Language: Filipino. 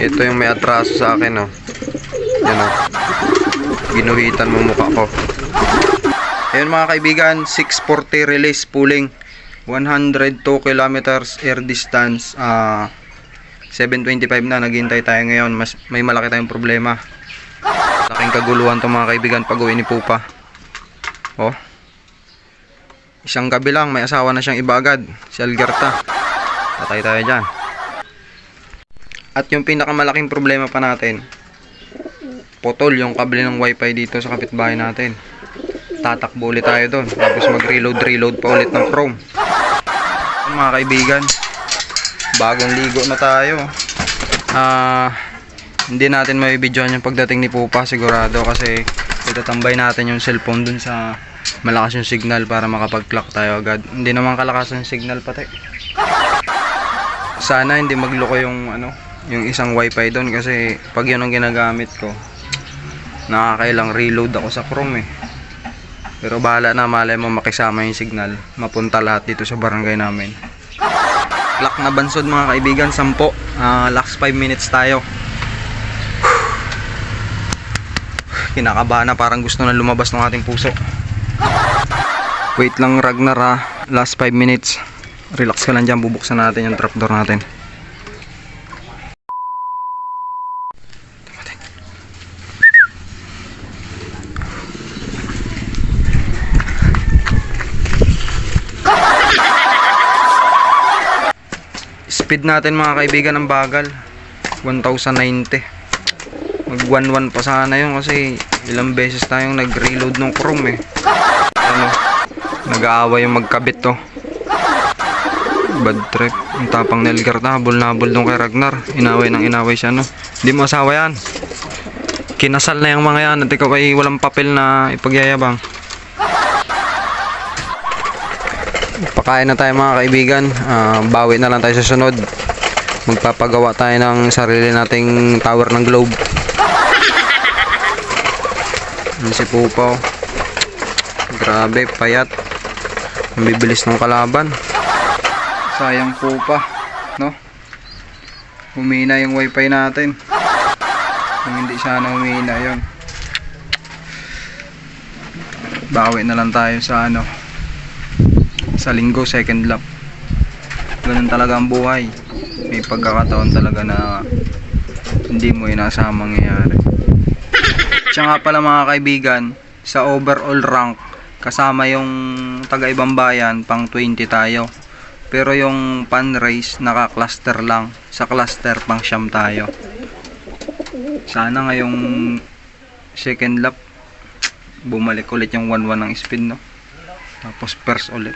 Ito yung may atraso sa akin, oh. Yan, oh. Ginuhitan mo mukha ko. Ayun mga kaibigan, 640 release pulling, 102 kilometers air distance. 7:25 na, naghihintay tayo ngayon. May malaki tayong problema. Laking kaguluhan to mga kaibigan pag uwi ni Pupa. Oh. Isang gabi lang, may asawa na siyang iba agad. Si Algerta. Patay tayo dyan. At yung pinakamalaking problema pa natin, putol yung kable ng wifi dito sa kapitbahay natin. Tatakbo ulit tayo doon. Tapos mag-reload pa ulit ng Chrome. Mga kaibigan, bagong ligo na tayo. Hindi natin may videoan yung pagdating ni Pupa sigurado, kasi itatambay natin yung cellphone dun sa malakas yung signal para makapag-clock tayo agad. Hindi naman kalakas yung signal pati. Sana hindi magloko yung yung isang wifi doon, kasi pag yun ang ginagamit ko, nakakailang reload ako sa Chrome eh. Pero bahala na, malay mo makisama yung signal, mapunta lahat dito sa barangay namin. Clock na bansod mga kaibigan, 10. Last 5 minutes tayo. Kinakabahan na, parang gusto na lumabas ng ating puso. Wait lang Ragnar ha, last 5 minutes. Relax ka lang dyan, bubuksan natin yung trapdoor natin. Speed natin mga kaibigan ang bagal, 1090. Mag 11 pa sana yun, kasi ilang beses tayong nag-reload ng Chrome eh. Nag-aaway yung magkabit to. Bad trip. Ang tapang ni Algerta, habol na habol dun kay Ragnar. Inaway ng inaway siya, no. Hindi mo asawa yan. Kinasal na yung mga yan at ikaw ay walang papel na ipagyayabang. Pakain na tayo mga kaibigan. Bawi na lang tayo sa sunod. Magpapagawa tayo ng sarili nating tower ng globe. Yan si Pupa, oh. Grabe, payat. Ang bibilis ng kalaban. Sayang Pupa, no? Humina yung wifi natin. Kung hindi sana humina yun, bawi na lang tayo sa sa linggo, second lap. Ganun talaga ang buhay. May pagkakataon talaga na hindi mo inasama mangyayari. Siya nga pala mga kaibigan, sa overall rank, kasama yung taga ibang bayan, pang 20 tayo. Pero yung pan race, naka-cluster lang. Sa cluster, pang siyam tayo. Sana ngayong second lap, bumalik ulit yung 1-1 ng speed, no? Tapos first ulit.